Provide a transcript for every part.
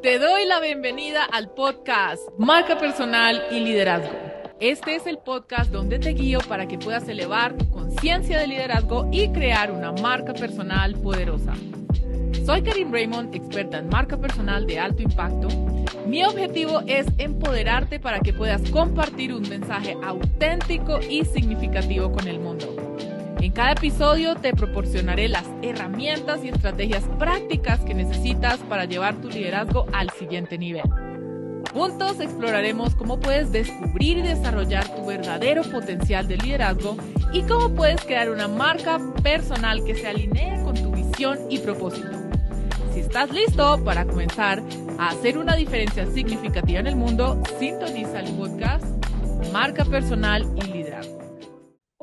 Te doy la bienvenida al podcast Marca Personal y Liderazgo. Este es el podcast donde te guío para que puedas elevar tu conciencia de liderazgo y crear una marca personal poderosa. Soy Karin Raymond, experta en marca personal de alto impacto. Mi objetivo es empoderarte para que puedas compartir un mensaje auténtico y significativo con el mundo. En cada episodio te proporcionaré las herramientas y estrategias prácticas que necesitas para llevar tu liderazgo al siguiente nivel. Juntos exploraremos cómo puedes descubrir y desarrollar tu verdadero potencial de liderazgo y cómo puedes crear una marca personal que se alinee con tu visión y propósito. Si estás listo para comenzar a hacer una diferencia significativa en el mundo, sintoniza el podcast Marca Personal y Liderazgo.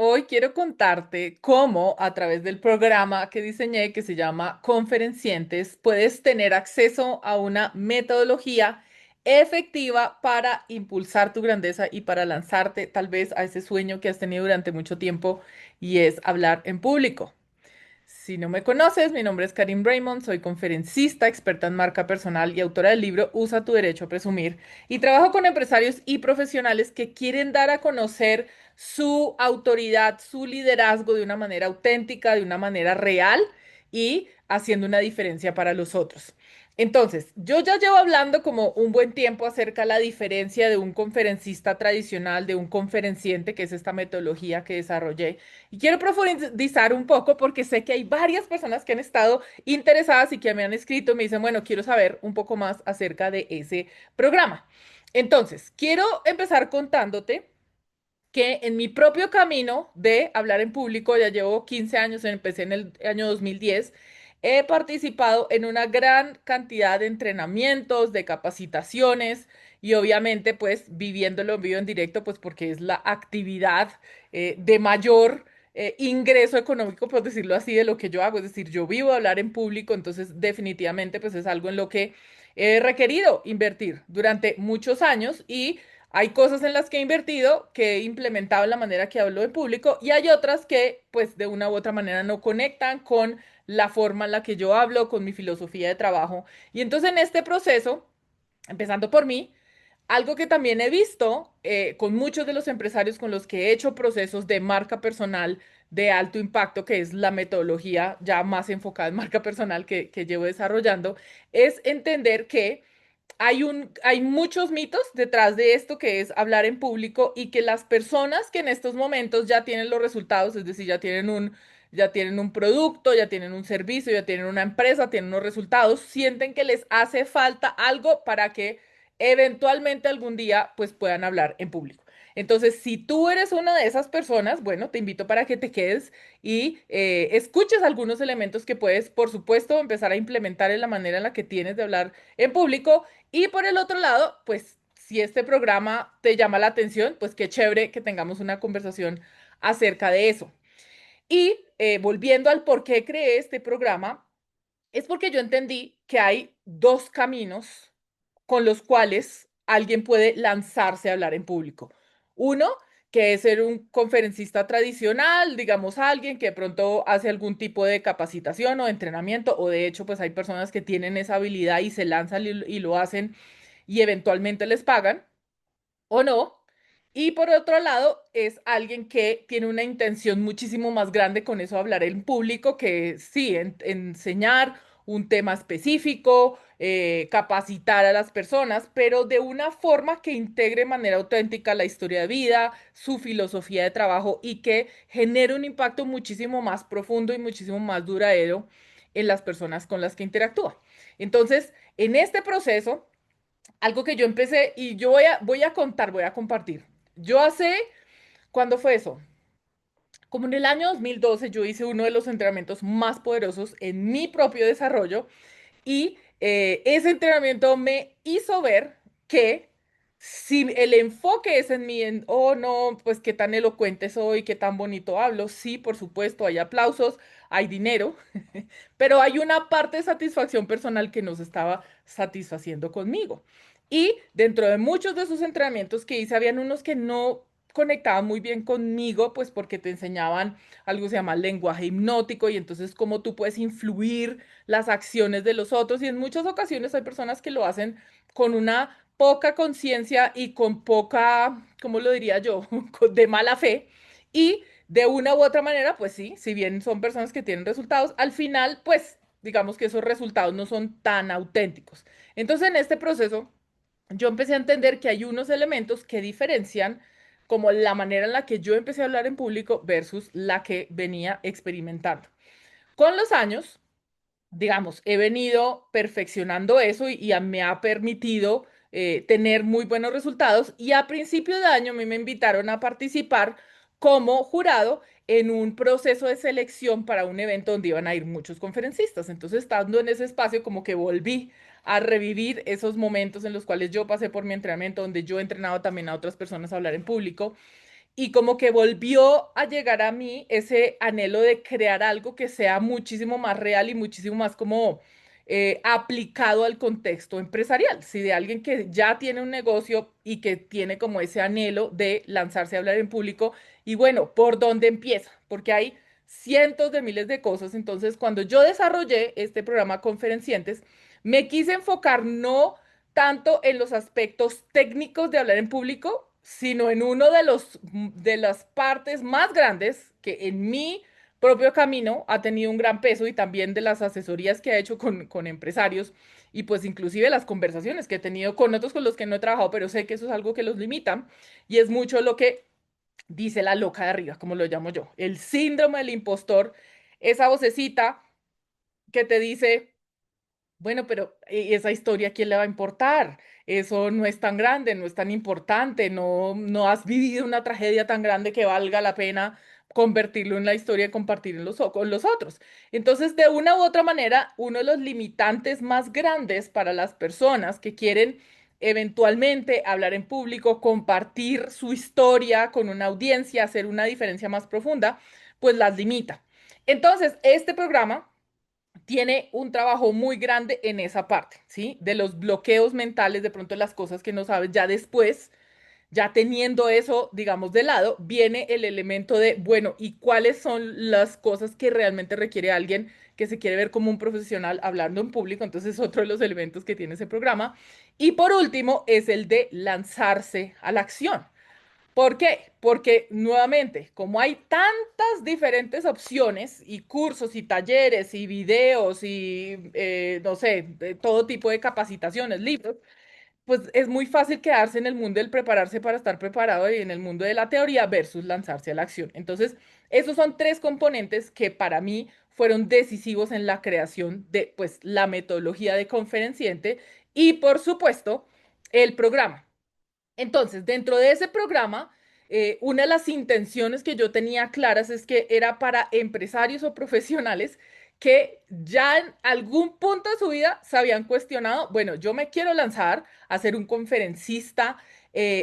Hoy quiero contarte cómo a través del programa que diseñé que se llama Conferencientes puedes tener acceso a una metodología efectiva para impulsar tu grandeza y para lanzarte tal vez a ese sueño que has tenido durante mucho tiempo y es hablar en público. Si no me conoces, mi nombre es Karin Raymond, soy conferencista, experta en marca personal y autora del libro Usa tu derecho a presumir. Y trabajo con empresarios y profesionales que quieren dar a conocer su autoridad, su liderazgo de una manera auténtica, de una manera real y haciendo una diferencia para los otros. Entonces, yo ya llevo hablando como un buen tiempo acerca de la diferencia de un conferencista tradicional, de un conferenciante, que es esta metodología que desarrollé. Y quiero profundizar un poco porque sé que hay varias personas que han estado interesadas y que me han escrito y me dicen, bueno, quiero saber un poco más acerca de ese programa. Entonces, quiero empezar contándote que en mi propio camino de hablar en público, ya llevo 15 años, empecé en el año 2010, he participado en una gran cantidad de entrenamientos, de capacitaciones y obviamente pues viviéndolo en vivo en directo, pues porque es la actividad de mayor ingreso económico, por decirlo así, de lo que yo hago. Es decir, yo vivo de hablar en público, entonces definitivamente pues es algo en lo que he requerido invertir durante muchos años y hay cosas en las que he invertido, que he implementado en la manera que hablo en público y hay otras que pues de una u otra manera no conectan con la forma en la que yo hablo, con mi filosofía de trabajo. Y entonces en este proceso, empezando por mí, algo que también he visto con muchos de los empresarios con los que he hecho procesos de marca personal de alto impacto, que es la metodología ya más enfocada en marca personal que llevo desarrollando, es entender que hay muchos mitos detrás de esto que es hablar en público y que las personas que en estos momentos ya tienen los resultados, es decir, ya tienen un producto, ya tienen un servicio, ya tienen una empresa, tienen unos resultados, sienten que les hace falta algo para que eventualmente algún día pues puedan hablar en público. Entonces, si tú eres una de esas personas, bueno, te invito para que te quedes y escuches algunos elementos que puedes, por supuesto, empezar a implementar en la manera en la que tienes de hablar en público y por el otro lado, pues si este programa te llama la atención, pues qué chévere que tengamos una conversación acerca de eso. Y volviendo al por qué creé este programa, es porque yo entendí que hay dos caminos con los cuales alguien puede lanzarse a hablar en público. Uno, que es ser un conferencista tradicional, digamos alguien que de pronto hace algún tipo de capacitación o entrenamiento, o de hecho, pues hay personas que tienen esa habilidad y se lanzan y lo hacen y eventualmente les pagan, o no. Y por otro lado, es alguien que tiene una intención muchísimo más grande con eso, hablar en público, que sí, enseñar un tema específico, capacitar a las personas, pero de una forma que integre de manera auténtica la historia de vida, su filosofía de trabajo y que genere un impacto muchísimo más profundo y muchísimo más duradero en las personas con las que interactúa. Entonces, en este proceso, algo que yo empecé y yo voy a compartir. Yo hace, ¿cuándo fue eso? Como en el año 2012 yo hice uno de los entrenamientos más poderosos en mi propio desarrollo y ese entrenamiento me hizo ver que si el enfoque es en mí, en, oh no, pues qué tan elocuente soy, qué tan bonito hablo, sí, por supuesto, hay aplausos, hay dinero, pero hay una parte de satisfacción personal que no se estaba satisfaciendo conmigo. Y dentro de muchos de esos entrenamientos que hice, habían unos que no conectaban muy bien conmigo, pues porque te enseñaban algo que se llama lenguaje hipnótico y entonces cómo tú puedes influir las acciones de los otros y en muchas ocasiones hay personas que lo hacen con una poca conciencia y con poca, ¿cómo lo diría yo? De mala fe y de una u otra manera, pues sí, si bien son personas que tienen resultados, al final, pues digamos que esos resultados no son tan auténticos. Entonces, en este proceso, yo empecé a entender que hay unos elementos que diferencian como la manera en la que yo empecé a hablar en público versus la que venía experimentando. Con los años, digamos, he venido perfeccionando eso y me ha permitido tener muy buenos resultados. Y a principio de año a mí me invitaron a participar como jurado en un proceso de selección para un evento donde iban a ir muchos conferencistas. Entonces, estando en ese espacio, como que volví a revivir esos momentos en los cuales yo pasé por mi entrenamiento, donde yo he entrenado también a otras personas a hablar en público y como que volvió a llegar a mí ese anhelo de crear algo que sea muchísimo más real y muchísimo más como aplicado al contexto empresarial. Si de alguien que ya tiene un negocio y que tiene como ese anhelo de lanzarse a hablar en público y bueno, ¿por dónde empieza? Porque hay cientos de miles de cosas. Entonces, cuando yo desarrollé este programa Conferencientes, me quise enfocar no tanto en los aspectos técnicos de hablar en público, sino en uno de de las partes más grandes que en mi propio camino ha tenido un gran peso y también de las asesorías que ha hecho con empresarios y pues inclusive las conversaciones que he tenido con otros con los que no he trabajado, pero sé que eso es algo que los limita y es mucho lo que dice la loca de arriba, como lo llamo yo, el síndrome del impostor, esa vocecita que te dice bueno, pero esa historia, ¿a quién le va a importar? Eso no es tan grande, no es tan importante, no has vivido una tragedia tan grande que valga la pena convertirlo en la historia y compartir con los otros. Entonces, de una u otra manera, uno de los limitantes más grandes para las personas que quieren eventualmente hablar en público, compartir su historia con una audiencia, hacer una diferencia más profunda, pues las limita. Entonces, este programa tiene un trabajo muy grande en esa parte, ¿sí? De los bloqueos mentales, de pronto las cosas que no sabes ya después, ya teniendo eso, digamos, de lado, viene el elemento de, bueno, ¿y cuáles son las cosas que realmente requiere alguien que se quiere ver como un profesional hablando en público? Entonces, otro de los elementos que tiene ese programa. Y por último, es el de lanzarse a la acción. ¿Por qué? Porque nuevamente, como hay tantas diferentes opciones y cursos y talleres y videos y no sé, de todo tipo de capacitaciones, libros, pues es muy fácil quedarse en el mundo del prepararse para estar preparado y en el mundo de la teoría versus lanzarse a la acción. Entonces, esos son tres componentes que para mí fueron decisivos en la creación de pues la metodología de conferenciante y por supuesto el programa. Entonces, dentro de ese programa, una de las intenciones que yo tenía claras es que era para empresarios o profesionales que ya en algún punto de su vida se habían cuestionado, bueno, yo me quiero lanzar a ser un conferencista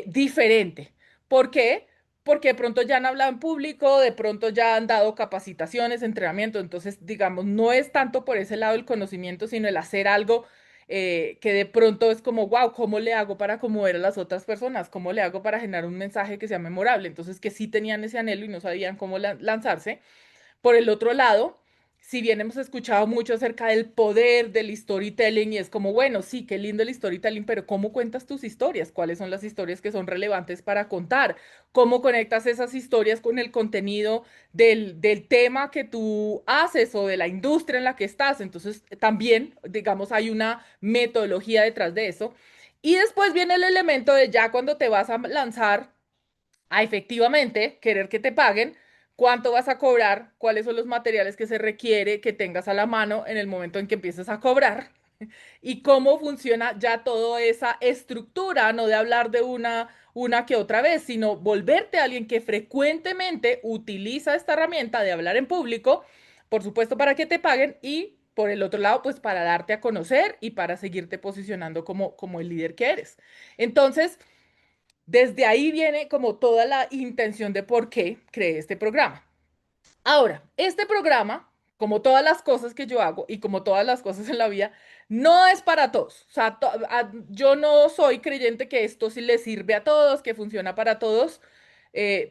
diferente. ¿Por qué? Porque de pronto ya han hablado en público, de pronto ya han dado capacitaciones, entrenamiento, entonces, digamos, no es tanto por ese lado el conocimiento, sino el hacer algo que de pronto es como, wow, ¿cómo le hago para conmover a las otras personas? ¿Cómo le hago para generar un mensaje que sea memorable? Entonces, que sí tenían ese anhelo y no sabían cómo lanzarse. Por el otro lado, si bien hemos escuchado mucho acerca del poder del storytelling y es como, bueno, sí, qué lindo el storytelling, pero ¿cómo cuentas tus historias? ¿Cuáles son las historias que son relevantes para contar? ¿Cómo conectas esas historias con el contenido del tema que tú haces o de la industria en la que estás? Entonces, también, digamos, hay una metodología detrás de eso. Y después viene el elemento de ya cuando te vas a lanzar a efectivamente querer que te paguen, cuánto vas a cobrar, cuáles son los materiales que se requiere que tengas a la mano en el momento en que empieces a cobrar y cómo funciona ya toda esa estructura, no de hablar de una que otra vez, sino volverte alguien que frecuentemente utiliza esta herramienta de hablar en público, por supuesto para que te paguen y por el otro lado, pues para darte a conocer y para seguirte posicionando como el líder que eres. Entonces, desde ahí viene como toda la intención de por qué creé este programa. Ahora, este programa, como todas las cosas que yo hago y como todas las cosas en la vida, no es para todos. O sea, yo no soy creyente que esto sí le sirve a todos, que funciona para todos.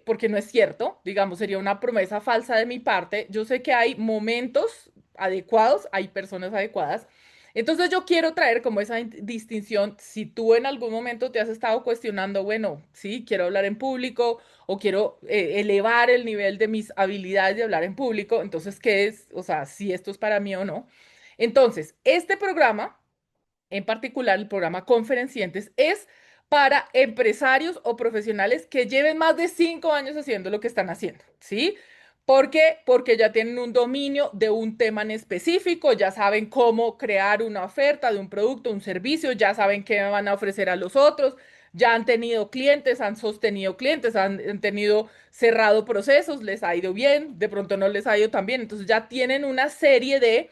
porque no es cierto, digamos, sería una promesa falsa de mi parte. Yo sé que hay momentos adecuados, hay personas adecuadas. Entonces yo quiero traer como esa distinción, si tú en algún momento te has estado cuestionando, bueno, sí, quiero hablar en público o quiero elevar el nivel de mis habilidades de hablar en público, entonces, ¿qué es? O sea, si esto es para mí o no. Entonces, este programa en particular el programa Conferencientes, es para empresarios o profesionales que lleven más de 5 años haciendo lo que están haciendo, ¿sí? ¿Por qué? Porque ya tienen un dominio de un tema en específico, ya saben cómo crear una oferta de un producto, un servicio, ya saben qué van a ofrecer a los otros, ya han tenido clientes, han sostenido clientes, han tenido cerrado procesos, les ha ido bien, de pronto no les ha ido tan bien, entonces ya tienen una serie de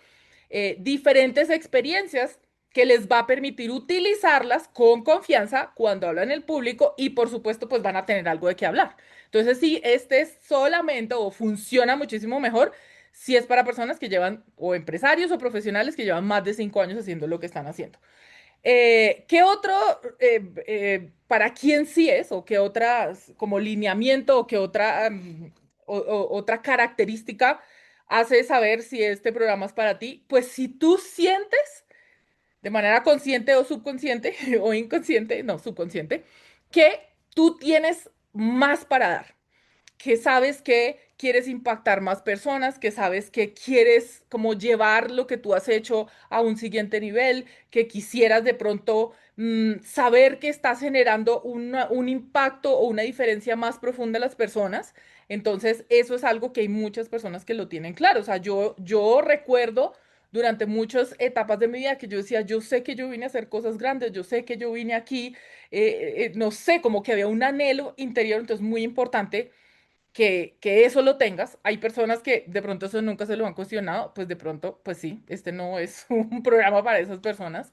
diferentes experiencias que les va a permitir utilizarlas con confianza cuando hablan en público y por supuesto pues van a tener algo de qué hablar. Entonces sí, este es solamente o funciona muchísimo mejor si es para personas que llevan o empresarios o profesionales que llevan más de 5 años haciendo lo que están haciendo. ¿Qué otro, para quién sí es o qué otras como lineamiento o qué otra, otra característica hace saber si este programa es para ti? Pues si tú sientes de manera consciente o subconsciente o inconsciente, no, subconsciente, que tú tienes más para dar, que sabes que quieres impactar más personas, que sabes que quieres como llevar lo que tú has hecho a un siguiente nivel, que quisieras de pronto saber que estás generando un impacto o una diferencia más profunda en las personas. Entonces, eso es algo que hay muchas personas que lo tienen claro. O sea, yo recuerdo durante muchas etapas de mi vida que yo decía, yo sé que yo vine a hacer cosas grandes, yo sé que yo vine aquí, no sé, como que había un anhelo interior, entonces muy importante que eso lo tengas. Hay personas que de pronto eso nunca se lo han cuestionado, pues de pronto, pues sí, este no es un programa para esas personas.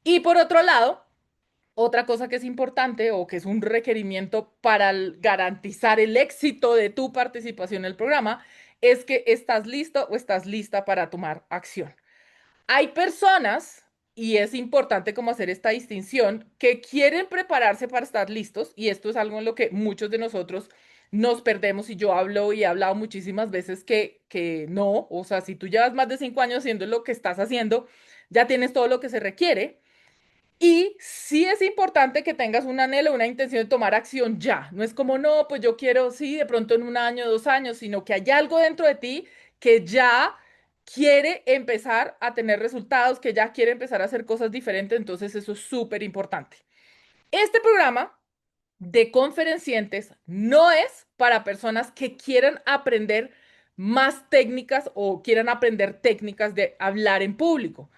Y por otro lado, otra cosa que es importante o que es un requerimiento para garantizar el éxito de tu participación en el programa es que estás listo o estás lista para tomar acción. Hay personas, y es importante como hacer esta distinción, que quieren prepararse para estar listos, y esto es algo en lo que muchos de nosotros nos perdemos, y yo hablo y he hablado muchísimas veces que no, o sea, si tú llevas más de 5 años haciendo lo que estás haciendo, ya tienes todo lo que se requiere. Y sí es importante que tengas un anhelo, una intención de tomar acción ya. No es como, no, pues yo quiero, sí, de pronto en un año, 2 años, sino que hay algo dentro de ti que ya quiere empezar a tener resultados, que ya quiere empezar a hacer cosas diferentes. Entonces eso es súper importante. Este programa de conferenciantes no es para personas que quieran aprender más técnicas o quieran aprender técnicas de hablar en público.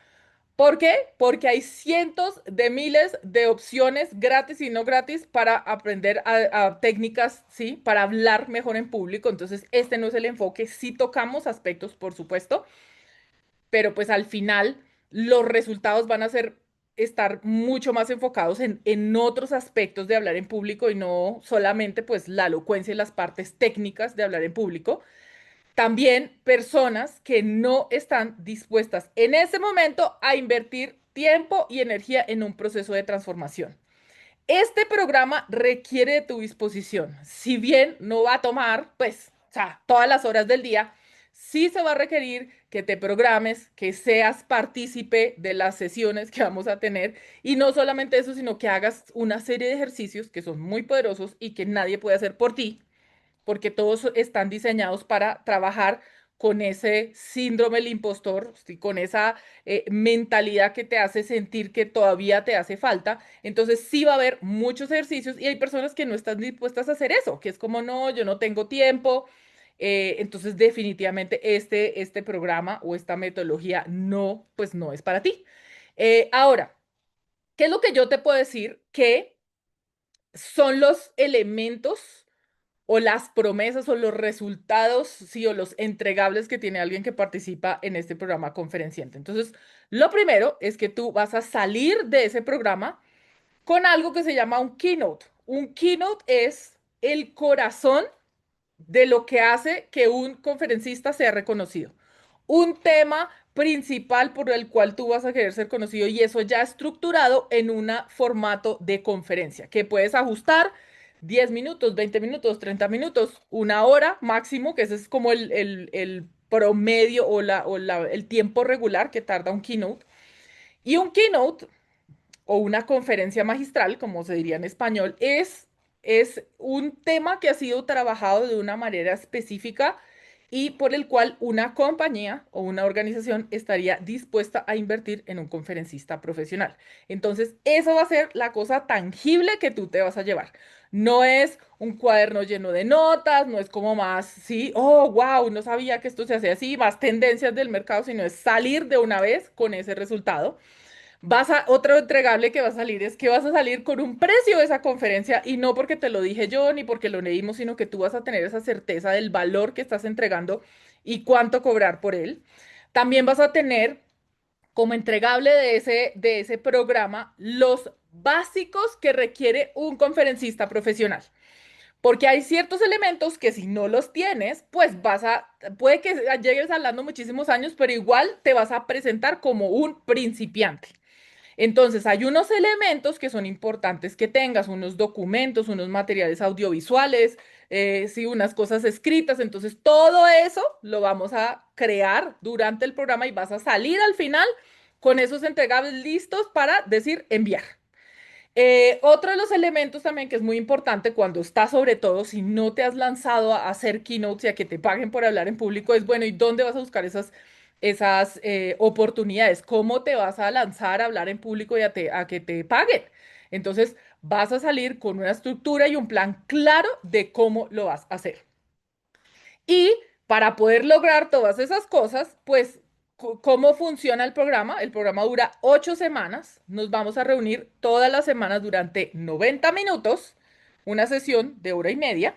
¿Por qué? Porque hay cientos de miles de opciones gratis y no gratis para aprender a técnicas, ¿sí? Para hablar mejor en público. Entonces, este no es el enfoque. Sí tocamos aspectos, por supuesto, pero pues al final los resultados van a ser estar mucho más enfocados en otros aspectos de hablar en público y no solamente pues la elocuencia y las partes técnicas de hablar en público. También personas que no están dispuestas en ese momento a invertir tiempo y energía en un proceso de transformación. Este programa requiere de tu disposición. Si bien no va a tomar, pues, o sea, todas las horas del día, sí se va a requerir que te programes, que seas partícipe de las sesiones que vamos a tener y no solamente eso, sino que hagas una serie de ejercicios que son muy poderosos y que nadie puede hacer por ti porque todos están diseñados para trabajar con ese síndrome del impostor, ¿sí? Con esa mentalidad que te hace sentir que todavía te hace falta. Entonces sí va a haber muchos ejercicios y hay personas que no están dispuestas a hacer eso, que es como, no, yo no tengo tiempo. Entonces definitivamente este programa o esta metodología no, pues no es para ti. Ahora, ¿qué es lo que yo te puedo decir? Que son los elementos o las promesas o los resultados, sí, o los entregables que tiene alguien que participa en este programa conferenciante. Entonces, lo primero es que tú vas a salir de ese programa con algo que se llama un keynote. Un keynote es el corazón de lo que hace que un conferencista sea reconocido. Un tema principal por el cual tú vas a querer ser conocido y eso ya estructurado en un formato de conferencia que puedes ajustar 10 minutos, 20 minutos, 30 minutos, una hora máximo, que ese es como el promedio el tiempo regular que tarda un keynote. Y un keynote o una conferencia magistral, como se diría en español, es un tema que ha sido trabajado de una manera específica y por el cual una compañía o una organización estaría dispuesta a invertir en un conferencista profesional. Entonces, eso va a ser la cosa tangible que tú te vas a llevar. No es un cuaderno lleno de notas, no es como más, sí, oh, wow, no sabía que esto se hacía así, más tendencias del mercado, sino es salir de una vez con ese resultado. Otro entregable que va a salir es que vas a salir con un precio de esa conferencia y no porque te lo dije yo ni porque lo leímos, sino que tú vas a tener esa certeza del valor que estás entregando y cuánto cobrar por él. También vas a tener como entregable de ese programa los básicos que requiere un conferencista profesional. Porque hay ciertos elementos que si no los tienes, pues puede que llegues hablando muchísimos años, pero igual te vas a presentar como un principiante. Entonces, hay unos elementos que son importantes que tengas, unos documentos, unos materiales audiovisuales, sí, unas cosas escritas. Entonces, todo eso lo vamos a crear durante el programa y vas a salir al final con esos entregables listos para decir enviar. Otro de los elementos también que es muy importante cuando estás, sobre todo, si no te has lanzado a hacer keynotes y a que te paguen por hablar en público, es bueno, ¿y dónde vas a buscar esas oportunidades? ¿Cómo te vas a lanzar a hablar en público y a que te paguen? Entonces, vas a salir con una estructura y un plan claro de cómo lo vas a hacer. Y para poder lograr todas esas cosas, pues, ¿cómo funciona el programa? El programa dura 8 semanas. Nos vamos a reunir todas las semanas durante 90 minutos, una sesión de hora y media,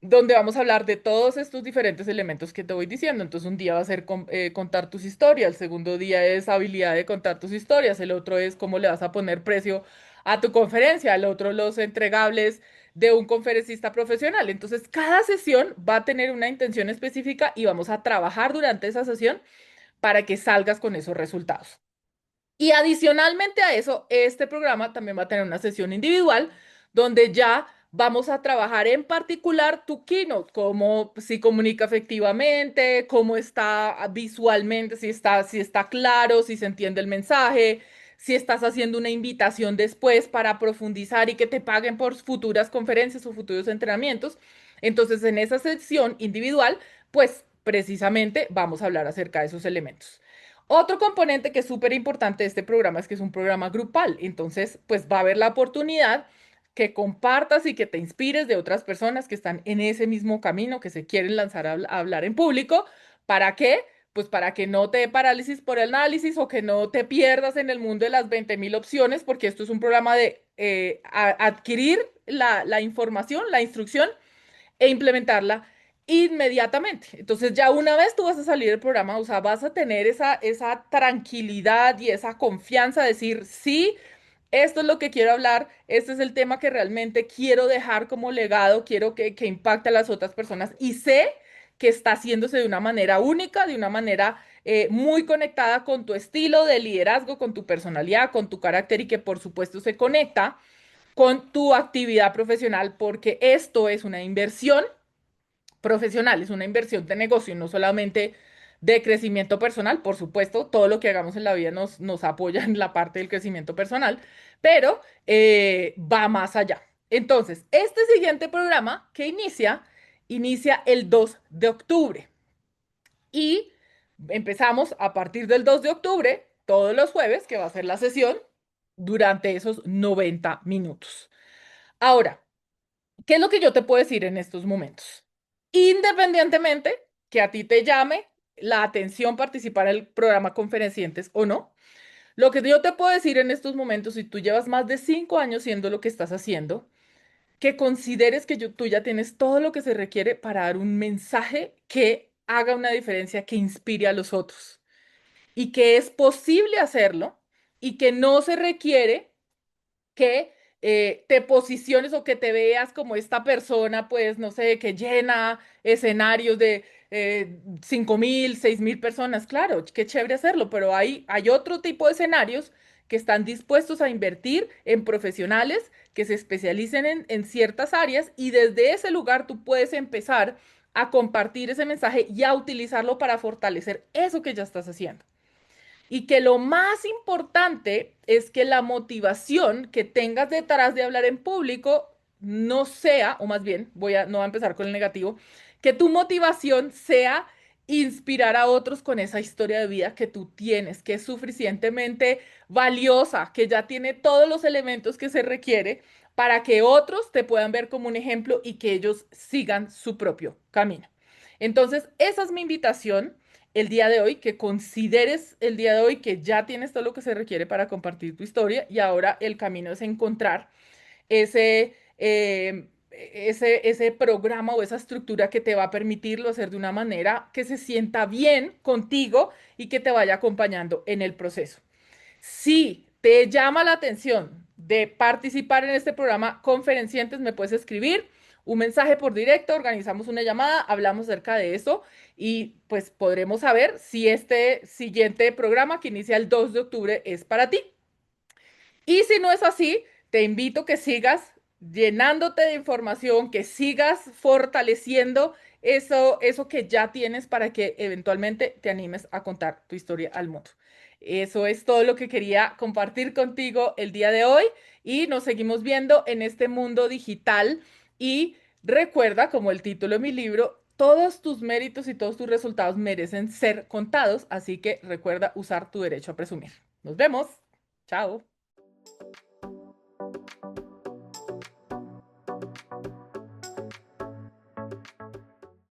donde vamos a hablar de todos estos diferentes elementos que te voy diciendo. Entonces, un día va a ser contar tus historias, el segundo día es habilidad de contar tus historias, el otro es cómo le vas a poner precio a tu conferencia, el otro los entregables de un conferencista profesional. Entonces, cada sesión va a tener una intención específica y vamos a trabajar durante esa sesión para que salgas con esos resultados. Y adicionalmente a eso, este programa también va a tener una sesión individual donde ya vamos a trabajar en particular tu keynote, cómo si comunica efectivamente, cómo está visualmente, si está claro, si se entiende el mensaje, si estás haciendo una invitación después para profundizar y que te paguen por futuras conferencias o futuros entrenamientos. Entonces, en esa sesión individual, pues precisamente vamos a hablar acerca de esos elementos. Otro componente que es súper importante de este programa es que es un programa grupal. Entonces, pues va a haber la oportunidad que compartas y que te inspires de otras personas que están en ese mismo camino, que se quieren lanzar a hablar en público. ¿Para qué? Pues para que no te dé parálisis por el análisis o que no te pierdas en el mundo de las 20.000 opciones, porque esto es un programa de adquirir la información, la instrucción e implementarla inmediatamente. Entonces ya una vez tú vas a salir del programa, o sea, vas a tener esa tranquilidad y esa confianza de decir, sí, esto es lo que quiero hablar, este es el tema que realmente quiero dejar como legado, quiero que impacte a las otras personas y sé que está haciéndose de una manera única, de una manera muy conectada con tu estilo de liderazgo, con tu personalidad, con tu carácter y que por supuesto se conecta con tu actividad profesional porque esto es una inversión profesional, es una inversión de negocio, no solamente de crecimiento personal, por supuesto, todo lo que hagamos en la vida nos apoya en la parte del crecimiento personal, pero va más allá. Entonces, este siguiente programa que inicia el 2 de octubre y empezamos a partir del 2 de octubre, todos los jueves, que va a ser la sesión, durante esos 90 minutos. Ahora, ¿qué es lo que yo te puedo decir en estos momentos? Independientemente que a ti te llame la atención participar en el programa Conferencientes o no, lo que yo te puedo decir en estos momentos, si tú llevas más de 5 años siendo lo que estás haciendo, que consideres que tú ya tienes todo lo que se requiere para dar un mensaje que haga una diferencia, que inspire a los otros y que es posible hacerlo y que no se requiere que te posiciones o que te veas como esta persona, pues, no sé, que llena escenarios de 5.000, 6.000 personas. Claro, qué chévere hacerlo, pero hay otro tipo de escenarios que están dispuestos a invertir en profesionales que se especialicen en ciertas áreas y desde ese lugar tú puedes empezar a compartir ese mensaje y a utilizarlo para fortalecer eso que ya estás haciendo. Y que lo más importante es que la motivación que tengas detrás de hablar en público no sea, o más bien, no voy a empezar con el negativo, que tu motivación sea inspirar a otros con esa historia de vida que tú tienes, que es suficientemente valiosa, que ya tiene todos los elementos que se requiere para que otros te puedan ver como un ejemplo y que ellos sigan su propio camino. Entonces, esa es mi invitación el día de hoy, que consideres el día de hoy que ya tienes todo lo que se requiere para compartir tu historia y ahora el camino es encontrar ese programa o esa estructura que te va a permitirlo hacer de una manera que se sienta bien contigo y que te vaya acompañando en el proceso. Si te llama la atención de participar en este programa Conferenciantes, me puedes escribir un mensaje por directo, organizamos una llamada, hablamos acerca de eso y pues podremos saber si este siguiente programa que inicia el 2 de octubre es para ti. Y si no es así, te invito a que sigas llenándote de información, que sigas fortaleciendo eso que ya tienes para que eventualmente te animes a contar tu historia al mundo. Eso es todo lo que quería compartir contigo el día de hoy y nos seguimos viendo en este mundo digital y recuerda, como el título de mi libro, todos tus méritos y todos tus resultados merecen ser contados, así que recuerda usar tu derecho a presumir. Nos vemos. Chao.